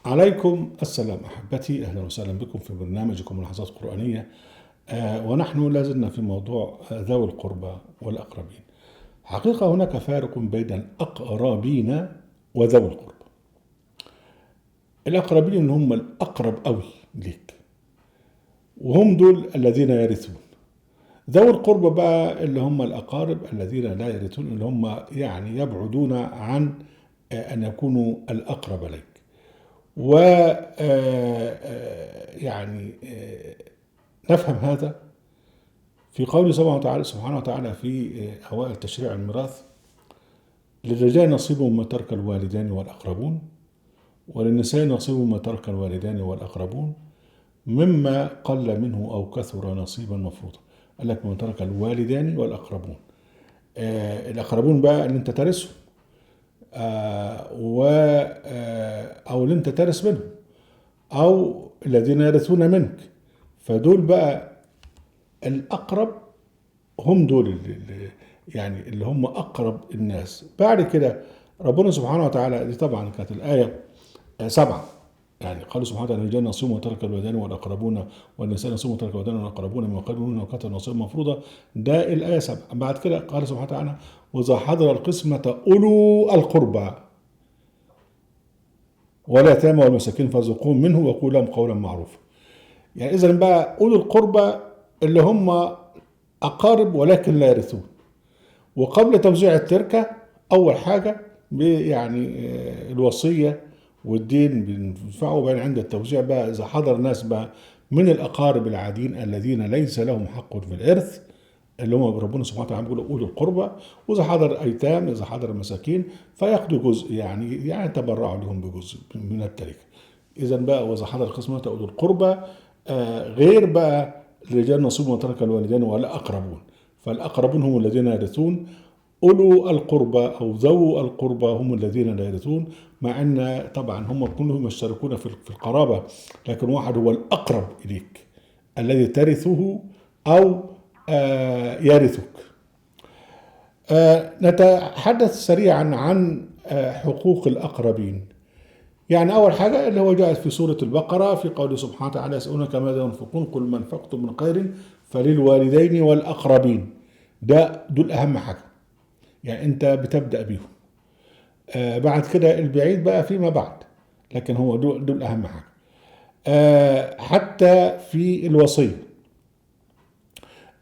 عليكم السلام أحبتي، أهلا وسهلا بكم في برنامجكم ملاحظات قرآنية. ونحن لازلنا في موضوع ذوي القربى والأقربين. حقيقة هناك فارق بين الأقربين وذوي القربى. الأقربين هم الأقرب أوي ليك، وهم دول الذين يرثون. ذوي القربى بقى اللي هم الأقارب الذين لا يرثون، اللي هم يعني يبعدون عن أن يكونوا الأقرب ليك. و يعني نفهم هذا في قول سبحانه وتعالى في أوائل تشريع الميراث: للرجال نصيب مما ترك الوالدان والأقربون، وللنساء نصيب مما ترك الوالدان والأقربون، مما قل منه أو كثر نصيبا مفروضا. قال لك مما ترك الوالدان والأقربون. الأقربون بقى اللي أنت ترثهم، أو اللي أنت ترث منهم، أو الذين يرثون منك. فدول بقى الأقرب، هم دول اللي هم أقرب الناس. بعد كده ربنا سبحانه وتعالى، دي طبعا كانت الآية 7، يعني قال سبحانه وتعالى: الرجال نصيب مما ترك الوالدان والأقربون، والنساء نصيب مما ترك الوالدان والأقربون، مما قل منه وكثر نصيب مفروضة. ده الآية 7. بعد كده قال سبحانه وتعالى: وإذا حضر القسمة أولو القربى واليتامى والمساكين فارزقوهم منه وقولوا لهم قولا معروفا. يعني إذا بقى أولو القربى اللي هم أقارب ولكن لا يرثون. وقبل توزيع التركة أول حاجة يعني الوصية والدين بينفعوا. بين عند التوزيع بقى إذا حضر ناس بقى من الأقارب العاديين الذين ليس لهم حق في الإرث، اللي هم ربنا سبحانه وتعالى بيقول أولي القربى. وإذا حضر أيتام، إذا حضر مساكين، فياخدوا جزء، يعني تبرعوا لهم بجزء من التركة. إذا بقى وإذا حضر قسمة أولي القربى، غير بقى الرجال نصيب ما ترك الوالدان ولا أقربون. فالأقربون هم الذين يرثون، أولو القربى أو ذو القربى هم الذين لا يرثون. مع أن طبعا هم كلهم يشتركون في القرابة، لكن واحد هو الأقرب إليك الذي ترثه أو يرثك. نتحدث سريعا عن حقوق الأقربين. يعني أول حاجة اللي هو جاءت في سورة البقرة في قول سبحانه وتعالى: يسألونك ماذا ينفقون قل ما أنفقتم من خير فللوالدين والأقربين. دول أهم حاجة، يعني أنت بتبدأ بيهم. بعد كده البعيد بقى فيما بعد، لكن هو دول أهم حاجة. حتى في الوصية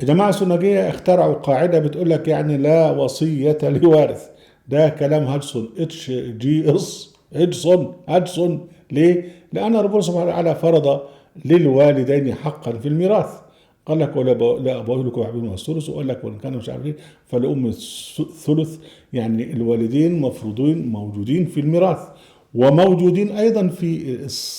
الجماعة السنجية اخترعوا قاعدة بتقول لك يعني لا وصية لوارث. ده كلام هادسون، هادسون. ليه؟ لأن ربنا سبحانه وتعالى فرض للوالدين حقا في الميراث. قال لك: ولا أبوه لكم وحبيبهم الثلث، وقال لك: وإن كان مش عارف إيه فلأم الثلث. يعني الوالدين مفروضين موجودين في الميراث، وموجودين أيضا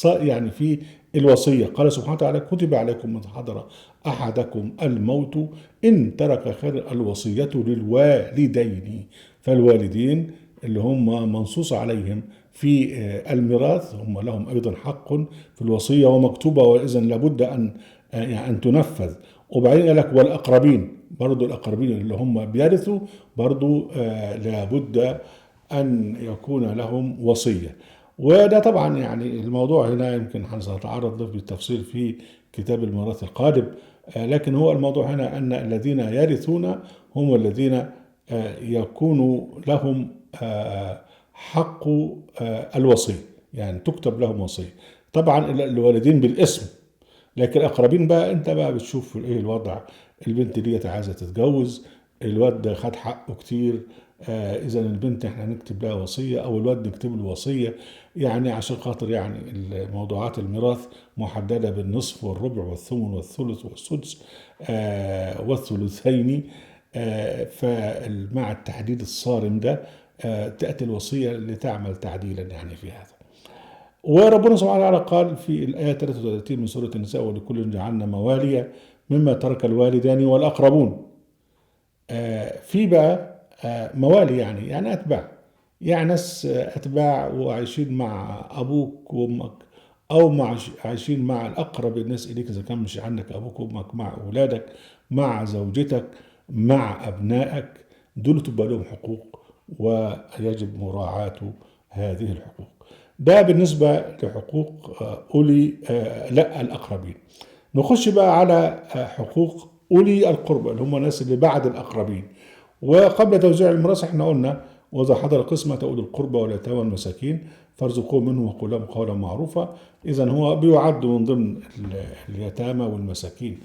يعني في الوصية. قال سبحانه وتعالى: كتب عليكم من حضر أحدكم الموت إن ترك خير الوصية للوالدين. فالوالدين اللي هم منصوص عليهم في الميراث هم لهم أيضا حق في الوصية ومكتوبة، وإذن لابد أن تنفذ. وبعدين قال لك: والأقربين، برضو الأقربين اللي هم بيرثوا برضو لابد أن يكون لهم وصية. وده طبعا يعني الموضوع هنا يمكن هنتعرض له بالتفصيل في كتاب الميراث القادم. لكن هو الموضوع هنا أن الذين يرثون هم الذين يكون لهم حق الوصية، يعني تكتب لهم وصية. طبعا الوالدين بالاسم، لكن الأقربين بقى أنت بقى بتشوف إيه الوضع. البنت دي عايزة تتجوز، الواد ده خد حقه كتير، إذا البنت إحنا نكتب لها وصية أو الواد نكتب له وصية، يعني عشان خاطر يعني موضوعات الميراث محددة بالنصف والربع والثمن والثلث والسدس والثلثين. فمع التحديد الصارم ده تأتي الوصية لتعمل تعديلا يعني في هذا. وربنا سبحانه وتعالى قال في الآية 33 من سورة النساء: ولكل جعلنا مواليا مما ترك الوالدان والأقربون. في بقى موالي، يعني أتباع، يعني ناس أتباع وعايشين مع أبوك وأمك، أو عايشين مع الأقرب الناس إليك إذا كان مش عندك أبوك وأمك، مع أولادك، مع زوجتك، مع أبنائك. دول تبقى لهم حقوق ويجب مراعاة هذه الحقوق. ده بالنسبة لحقوق أولي لا الأقربين. نخش بقى على حقوق أولي القربى اللي هم الناس اللي بعد الأقربين. وقبل توزيع الميراث احنا قلنا: وإذا حضر قسمة أولي القربى واليتامى والمساكين فارزقوهم منه وقولوا لهم قولا معروفا. إذا هو بيعد من ضمن اليتامى والمساكين،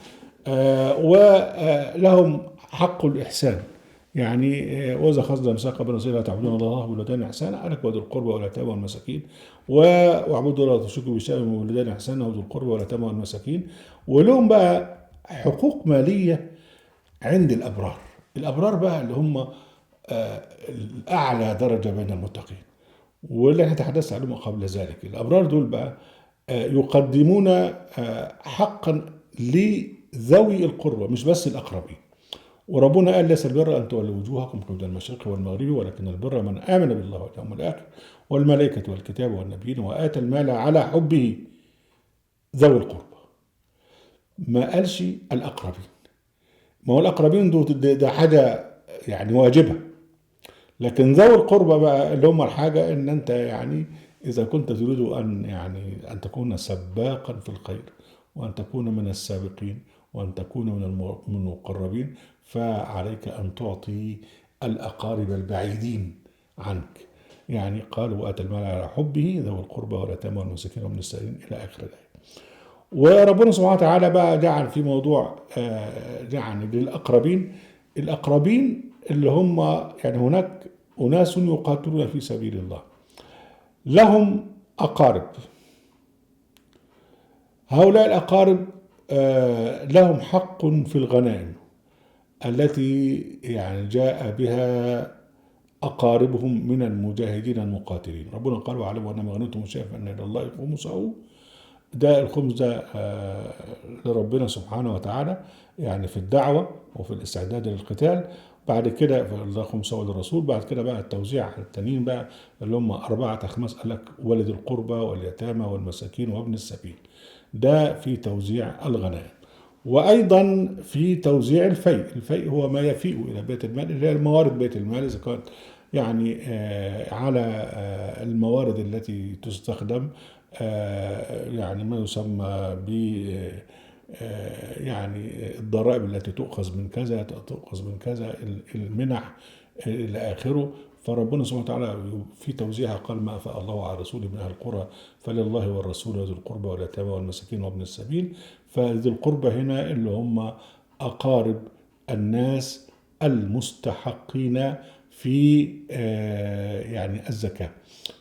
ولهم حق الإحسان. يعني وإذا أخذنا ميثاق بني إسرائيل لا تعبدون الله وبالوالدين إحسانا، قال لك: وذي القربى واليتامى والمساكين واعبدوا الله ولا تشركوا به شيئا وبالوالدين إحسانا وذي القربى واليتامى والمساكين. ولهم بقى حقوق مالية عند الأبرار. الأبرار بقى اللي هم الأعلى درجة بين المتقين، واللي احنا تحدثنا عنهم قبل ذلك. الأبرار دول بقى يقدمون حقا لذوي القربى مش بس الأقربين. وربنا قال: ليس البر أن تولوا وجوهكم قبل المشرق والمغرب ولكن البر من آمن بالله واليوم الآخر والملائكة والكتاب والنبيين وآتى المال على حبه ذوي القربى. ما قالش الأقربين. ما هو الأقربين ده حاجة يعني واجبة، لكن ذوي القربى بقى اللي هم الحاجة إن أنت يعني إذا كنت تريد أن تكون سباقا في الخير، وأن تكون من السابقين، وأن تكون من المقربين، فعليك أن تعطي الأقارب البعيدين عنك. يعني قال: وآتى المال على حبه ذوي القربى واليتامى والمساكين وابن السبيل إلى آخر الآية. وربنا سبحانه وتعالى بقى جعل في موضوع يعني للأقربين. الأقربين اللي هم يعني هناك أناس يقاتلون في سبيل الله لهم أقارب. هؤلاء الأقارب لهم حق في الغنائم التي يعني جاء بها أقاربهم من المجاهدين المقاتلين. ربنا قال: واعلموا أنما غنمتم من شيء فإن إلى الله خمسه. ده الخمس ده لربنا سبحانه وتعالى يعني في الدعوة وفي الاستعداد للقتال. بعد كده ده خمسه للرسول. بعد كده بقى التوزيع التانيين بقى اللي هم 4/5 قال لك: ولد القربى واليتامى والمساكين وابن السبيل. ده في توزيع الغنائم. وأيضا في توزيع الفيء. الفيء هو ما يفيء إلى بيت المال، اللي هي الموارد بيت المال، إذا كانت يعني على الموارد التي تستخدم يعني ما يسمى ب يعني الضرائب التي تؤخذ من كذا تؤخذ من كذا، المنح إلى آخره. فربنا سبحانه وتعالى في توزيعها قال: ما أفاء الله على رسوله من أهل القرى فلله والرسول وذي القربى واليتامى والمساكين وابن السبيل. فذي القربى هنا اللي هم أقارب الناس المستحقين في يعني الزكاة.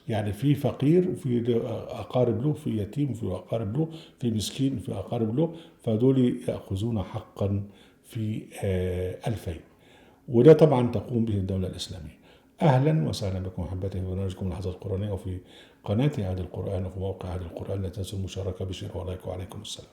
يعني في فقير وفي أقارب له، في يتيم وفي أقارب له، في مسكين وفي أقارب له، فدول يأخذون حقا في الفيء. وده طبعا تقوم به الدولة الإسلامية. أهلا وسهلا بكم أحبتي في برنامجكم اللحظات القرآنية، وفي قناة هذا القرآن وفي موقع هذا القرآن. لا تنسوا المشاركة بشير ولايك، وعليكم السلام.